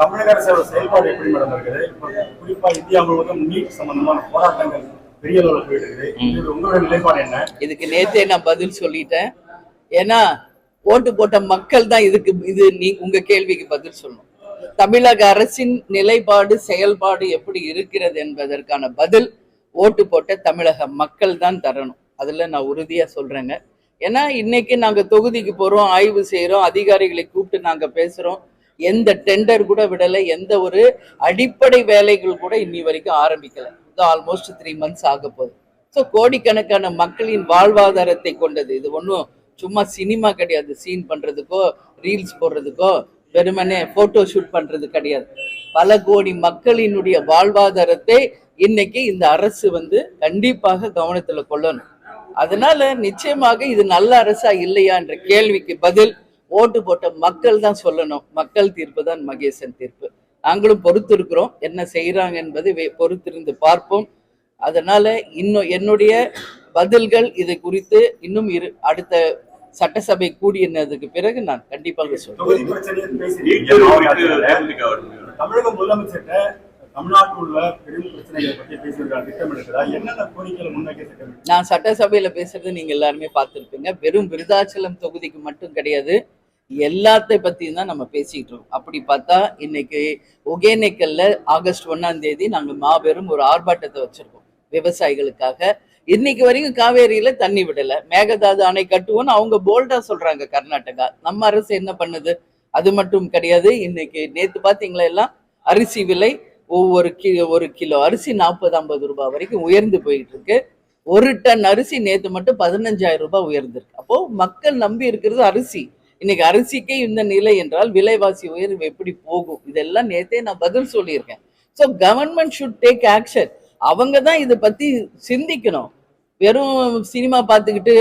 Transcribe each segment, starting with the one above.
தமிழக அரசோட செயல்பாடு எப்படி மேடம் இருக்குது? குறிப்பா இந்தியா முழுவதும் நீட் சம்பந்தமான போராட்டங்கள் பெரிய அளவில் போயிட்டு இருக்குது. உங்களோட நிலைப்பாடு என்ன? இதுக்கு நேற்றே நான் பதில் சொல்லிட்டேன். ஏன்னா ஓட்டு போட்ட மக்கள் தான் உங்க கேள்விக்கு பதில் சொல்லணும். தமிழக அரசின் நிலைப்பாடு செயல்பாடு எப்படி இருக்கிறது என்பதற்கான பதில் ஓட்டு போட்ட தமிழக மக்கள் தான் தரணும். அதுல நான் உறுதியா சொல்றேங்க. ஏன்னா இன்னைக்கு நாங்க தொகுதிக்கு போறோம், ஆய்வு செய்யறோம், அதிகாரிகளை கூப்பிட்டு நாங்க பேசுறோம். எந்த டெண்டர் கூட விடலை, எந்த ஒரு அடிப்படை வேலைகள் கூட இன்னி வரைக்கும் ஆரம்பிக்கல. ஆல்மோஸ்ட் 3 months ஆக போகுது. ஸோ கோடிக்கணக்கான மக்களின் வாழ்வாதாரத்தை கொண்டது. இது ஒன்றும் சும்மா சினிமா கிடையாது. சீன் பண்றதுக்கோ ரீல்ஸ் போடுறதுக்கோ வெறுமனே போட்டோ ஷூட் பண்றது கிடையாது. பல கோடி மக்களினுடைய வாழ்வாதாரத்தை இன்னைக்கு இந்த அரசு கண்டிப்பாக கவனத்துல கொள்ளணும். அதனால நிச்சயமாக இது நல்ல அரசா இல்லையா என்ற கேள்விக்கு பதில் ஓட்டு போட்ட மக்கள் தான் சொல்லணும். மக்கள் தீர்ப்பு தான் மகேசன் தீர்ப்பு. நாங்களும் பொறுத்து இருக்கிறோம், என்ன செய்யறாங்க என்பதை பொறுத்திருந்து பார்ப்போம். அதனால இன்னும் என்னுடைய பதில்கள் இது குறித்து இன்னும் அடுத்த சட்டசபை கூடியதுக்கு பிறகு நான் கண்டிப்பாக சொல்றேன். தமிழக முதலமைச்சர்கிட்ட தமிழ்நாட்டில் உள்ள பெரும் பிரச்சனைகளை பற்றி பேசுவதற்கான திட்டம் எடுக்கிறதா? என்னென்ன கோரிக்கைகளை முன்னோக்கி திட்டம்? நான் சட்டசபையில பேசுறது நீங்க எல்லாருமே பார்த்துருப்பீங்க. வெறும் விருதாச்சலம் தொகுதிக்கு மட்டும் கிடையாது, எல்லாத்தை பத்தியும் தான் நம்ம பேசிட்டு இருக்கோம். அப்படி பார்த்தா இன்னைக்கு ஒகேனக்கல்ல ஆகஸ்ட் 1 நாங்க மாபெரும் ஒரு ஆர்ப்பாட்டத்தை வச்சிருக்கோம் விவசாயிகளுக்காக. இன்னைக்கு வரைக்கும் காவேரியில தண்ணி விடல. மேகதாது அணை கட்டுவோம்னு அவங்க போல்டா சொல்றாங்க கர்நாடகா. நம்ம அரசு என்ன பண்ணுது? அது மட்டும் கிடையாது. இன்னைக்கு நேத்து பாத்தீங்களா எல்லாம் அரிசி விலை ஒரு கிலோ அரிசி 40-50 ரூபாய் வரைக்கும் உயர்ந்து போயிட்டு இருக்கு. 1 டன் அரிசி நேத்து மட்டும் 15,000 ரூபாய் உயர்ந்திருக்கு. அப்போ மக்கள் நம்பி இருக்கிறது அரிசி. இன்னைக்கு அரிசிக்கே இந்த நிலை என்றால் விலைவாசி உயர்வு எப்படி போகும்? இதெல்லாம் நேத்தே நான் பதில் சொல்லியிருக்கேன். So government should take action. அவங்க தான் இதை பத்தி சிந்திக்கணும். வெறும் சினிமா பார்த்துக்கிட்டு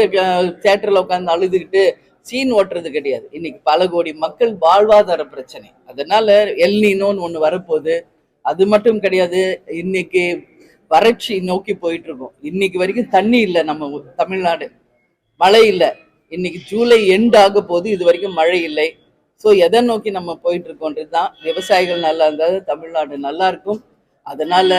தியேட்டர்ல உட்காந்து அழுதுகிட்டு சீன் ஓட்டுறது கிடையாது. இன்னைக்கு பல கோடி மக்கள் வாழ்வாதார பிரச்சனை. அதனால எல்னினோன்னு ஒண்ணு வரப்போகுது. அது மட்டும் கிடையாது, இன்னைக்கு வறட்சி நோக்கி போயிட்டு இருக்கோம். இன்னைக்கு வரைக்கும் தண்ணி இல்லை. நம்ம தமிழ்நாடு மழை இல்லை. இன்னைக்கு ஜூலை எண்ட் ஆக போது, இது வரைக்கும் மழை இல்லை. ஸோ எதை நோக்கி நம்ம போயிட்டு இருக்கோன்றது தான். விவசாயிகள் நல்லா இருந்தால் தமிழ்நாடு நல்லா இருக்கும். அதனால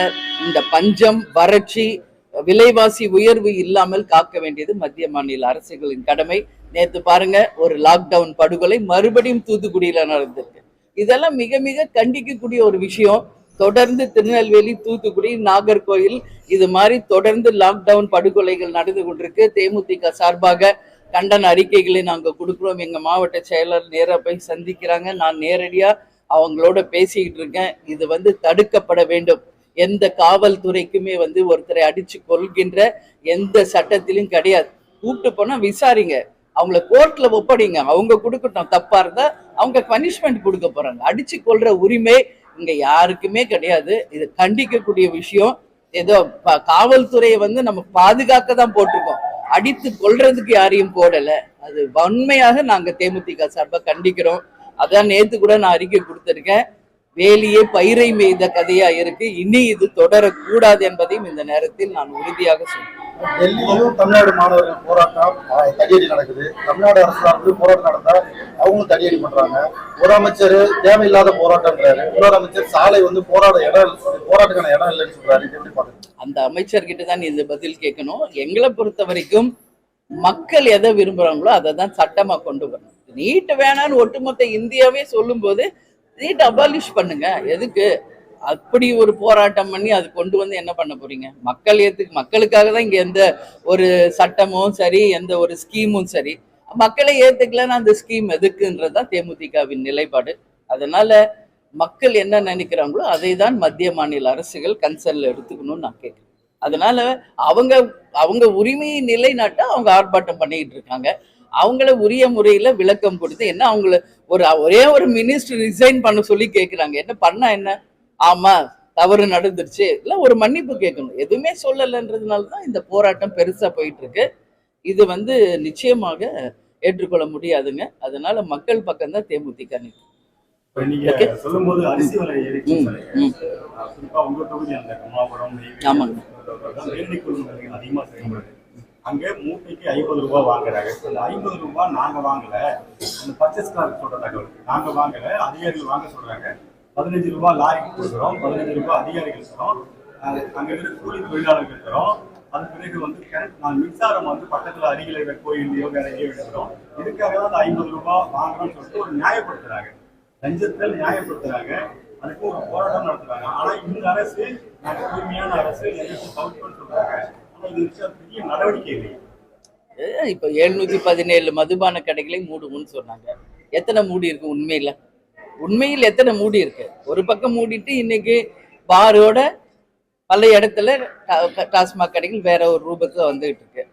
இந்த பஞ்சம், வறட்சி, விலைவாசி உயர்வு இல்லாமல் காக்க வேண்டியது மத்திய மாநில அரசுகளின் கடமை. நேற்று பாருங்க, ஒரு லாக்டவுன் படுகொலை மறுபடியும் தூத்துக்குடியில நடந்திருக்கு. இதெல்லாம் மிக மிக கண்டிக்கக்கூடிய ஒரு விஷயம். தொடர்ந்து திருநெல்வேலி, தூத்துக்குடி, நாகர்கோயில் இது மாதிரி தொடர்ந்து லாக்டவுன் படுகொலைகள் நடந்து கொண்டிருக்கு. தேமுதிக சார்பாக கண்டன அறிக்கைகளை நாங்கள் கொடுக்குறோம். எங்க மாவட்ட செயலர் நேராக போய் சந்திக்கிறாங்க. நான் நேரடியா அவங்களோட பேசிக்கிட்டு இருக்கேன். இது தடுக்கப்பட வேண்டும். எந்த காவல்துறைக்குமே ஒருத்தரை அடிச்சு கொள்கின்ற எந்த சட்டத்திலும் கிடையாது. கூப்பிட்டு போனா விசாரிங்க, அவங்கள கோர்ட்ல ஒப்படைங்க, அவங்க கொடுக்கட்டும். தப்பா இருந்தா அவங்க பனிஷ்மெண்ட் கொடுக்க போறாங்க. அடிச்சு கொள்ற உரிமை இங்க யாருக்குமே கிடையாது. இது கண்டிக்கக்கூடிய விஷயம். ஏதோ காவல்துறையை நம்ம பாதுகாக்க தான் போட்டிருக்கோம், அடித்து கொள்றதுக்கு யாரையும் போடல. அது உண்மையாக நாங்க தேமுதிக சார்பா கண்டிக்கிறோம். அதான் நேத்து கூட நான் அறிக்கை கொடுத்திருக்கேன். வேலியே பயிரை மேய்த கதையா இருக்கு. இனி இது தொடரக்கூடாது என்பதையும் இந்த நேரத்தில் நான் உறுதியாக சொல்றேன். டெல்லியிலும் தமிழ்நாடு மாணவர்கள் போராட்டம் தடியடி நடக்குது. தமிழ்நாடு அரசு சார்பில் போராட்டம் நடந்தா அவங்களும் தடியடி பண்றாங்க. ஒரு அமைச்சர் தேவையில்லாத போராட்டம்ன்றாரு, இன்னொரு அமைச்சர் சாலை போராட்டத்துக்கான இடம் இல்லைன்னு சொல்றாரு. எப்படி பாக்குறீங்க? அந்த அமைச்சர்கிட்ட தான் இந்த பதில் கேட்கணும். எங்களை பொறுத்த வரைக்கும் மக்கள் எதை விரும்புறாங்களோ அதை தான் சட்டமா கொண்டு வரணும். நீட் வேணான்னு ஒட்டுமொத்த இந்தியாவே சொல்லும் போது நீட் அபாலிஷ் பண்ணுங்க. எதுக்கு அப்படி ஒரு போராட்டம் பண்ணி அது கொண்டு என்ன பண்ண போறீங்க? மக்களுக்காக தான் இங்க எந்த ஒரு சட்டமும் சரி, எந்த ஒரு ஸ்கீமும் சரி. மக்களை ஏத்துக்கலன்னா அந்த ஸ்கீம் எதுக்குன்றதுதான் தேமுதிகவின் நிலைப்பாடு. அதனால மக்கள் என்ன நினைக்கிறாங்களோ அதை தான் மத்திய மாநில அரசுகள் கன்சர்ன்ல எடுத்துக்கணும்னு நான் கேட்கிறேன். அதனால அவங்க உரிமையை நிலைநாட்ட அவங்க ஆர்ப்பாட்டம் பண்ணிட்டு இருக்காங்க. அவங்கள உரிய முறையில விளக்கம் கொடுத்து என்ன அவங்கள ஒரே ஒரு மினிஸ்டர் ரிசைன் பண்ண சொல்லி கேட்கிறாங்க. என்ன பண்ணா என்ன? ஆமா தவறு நடந்துருச்சு, இல்ல ஒரு மன்னிப்பு கேட்கணும். எதுவுமே சொல்லலைன்றதுனாலதான் இந்த போராட்டம் பெருசா போயிட்டு இருக்கு. இது நிச்சயமாக ஏற்றுக்கொள்ள முடியாதுங்க. அதனால மக்கள் பக்கம் தான் தேமுதிக நிற்கும். சொல்லும் போது அரிசி விலை குறிப்பா உங்க தொகுதி அந்த கம்மாபுரம் அதிகமா செய்யப்படுது. அங்க மூட்டைக்கு 50 ரூபாய் வாங்குறாங்க. அந்த 50 ரூபாய் நாங்க வாங்கல, அந்த பர்ச்சேஸ் சொல்ற தகவல் நாங்க வாங்கல, அதிகாரிகள் வாங்க சொல்றாங்க. 15 ரூபாய் லாரிக்கு கொடுக்குறோம், 15 ரூபாய் அதிகாரிகள் தரோம், அங்க இருக்கிற கூலி தொழிலாளர்கள் தரோம். அது பிறகு வந்து நான் மின்சாரம் வந்து பக்கத்துல அருகில் இருக்கிற கோயிலையோ வேற எங்கேயோ எடுக்கிறோம். இதுக்காக தான் 50 ரூபாய் வாங்குறோம்னு சொல்லிட்டு ஒரு நியாயப்படுத்துறாங்க, லஞ்சத்தில் நியாயப்படுத்துறாங்க. அதுக்கு ஒரு போராட்டம் நடத்துறாங்க. ஆனா இந்த அரசு நாங்க தூய்மையான அரசு எங்களுக்கு சவுட்னு சொல்றாங்க. ஆனா இது பெரிய நடவடிக்கை இல்லை. இப்ப 717 மதுபான கடைகளை மூடுவோம்னு சொன்னாங்க. எத்தனை மூடி இருக்கு உண்மையில் எத்தனை மூடி இருக்கு? ஒரு பக்கம் மூடிட்டு இன்னைக்கு பாரோட பல இடத்துல டாஸ்மாக் கடைகள் வேற ஒரு ரூபத்துல வந்துகிட்டு இருக்கு.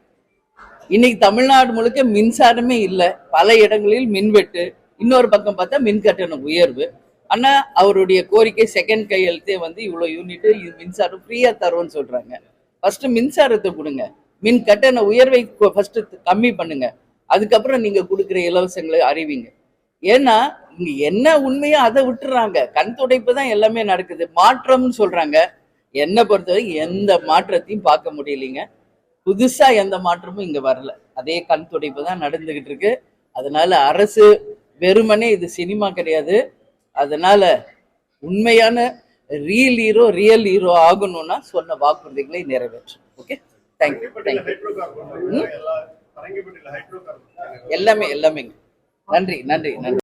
இன்னைக்கு தமிழ்நாடு முழுக்க மின்சாரமே இல்லை, பல இடங்களில் மின்வெட்டு. இன்னொரு பக்கம் பார்த்தா மின் கட்டண உயர்வு. ஆனா அவருடைய கோரிக்கை செகண்ட் கையெழுத்தே வந்து இவ்வளவு யூனிட் மின்சாரம் ஃப்ரீயா தருவோம்னு சொல்றாங்க. ஃபர்ஸ்ட் மின்சாரத்தை கொடுங்க, மின் கட்டண உயர்வை ஃபர்ஸ்ட் கம்மி பண்ணுங்க, அதுக்கப்புறம் நீங்க கொடுக்குற இலவசங்களை அறிவிங்க. ஏன்னா இங்க என்ன உண்மையோ அதை விட்டுறாங்க. கண் துடைப்பு தான் எல்லாமே நடக்குது. மாற்றம்னு சொல்றாங்க. என்னை பொறுத்தவரை எந்த மாற்றத்தையும் பார்க்க முடியலைங்க. புதுசா எந்த மாற்றமும் இங்க வரல. அதே கண் துடைப்பு தான் நடந்துகிட்டு இருக்கு. அதனால அரசு வெறுமனே இது சினிமா கிடையாது. அதனால உண்மையான ரியல் ஹீரோ ஆகணும்னா சொன்ன வாக்குறுதிகளை நிறைவேற்றும். Okay, thank you. எல்லாமே நன்றி.